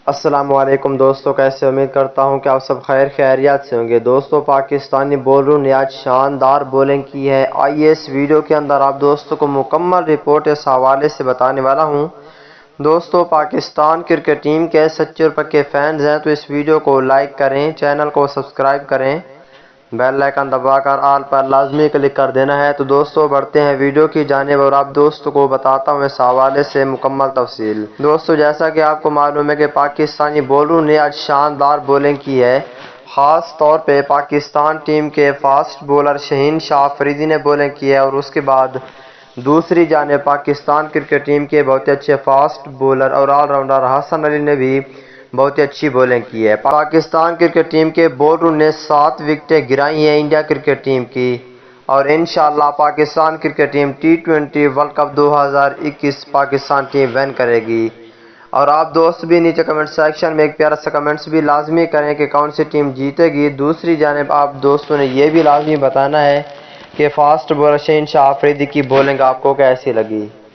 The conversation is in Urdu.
السلام علیکم دوستو، کیسے؟ امید کرتا ہوں کہ آپ سب خیر خیریات سے ہوں گے۔ دوستو، پاکستانی بولروں نے آج شاندار بولنگ کی ہے۔ آئیے اس ویڈیو کے اندر آپ دوستوں کو مکمل رپورٹ اس حوالے سے بتانے والا ہوں۔ دوستو، پاکستان کرکٹ ٹیم کے سچے اور پکے فینز ہیں تو اس ویڈیو کو لائک کریں، چینل کو سبسکرائب کریں، بیل آئیکن دبا کر آل پر لازمی کلک کر دینا ہے۔ تو دوستو، بڑھتے ہیں ویڈیو کی جانب اور آپ دوستوں کو بتاتا ہوں اس حوالے سے مکمل تفصیل۔ دوستو، جیسا کہ آپ کو معلوم ہے کہ پاکستانی بولروں نے آج شاندار بولنگ کی ہے۔ خاص طور پہ پاکستان ٹیم کے فاسٹ بولر شہین شاہ آفریدی نے بولنگ کی ہے اور اس کے بعد دوسری جانب پاکستان کرکٹ ٹیم کے بہت اچھے فاسٹ بولر اور آل راؤنڈر حسن علی نے بھی بہت اچھی بولنگ کی ہے۔ پاکستان کرکٹ ٹیم کے بولروں نے 7 وکٹیں گرائی ہیں انڈیا کرکٹ ٹیم کی، اور انشاءاللہ Pakistan cricket team T20 world cup 2021 Pakistan team when کرے گی۔ اور آپ دوست بھی نیچے کمنٹ سیکشن میں ایک پیارا سا کمنٹس بھی لازمی کریں کہ کون سی ٹیم جیتے گی۔ دوسری جانب آپ دوستوں نے یہ بھی لازمی بتانا ہے کہ فاسٹ بولر شہین شاہ آفریدی کی بولنگ آپ کو کیسی لگی۔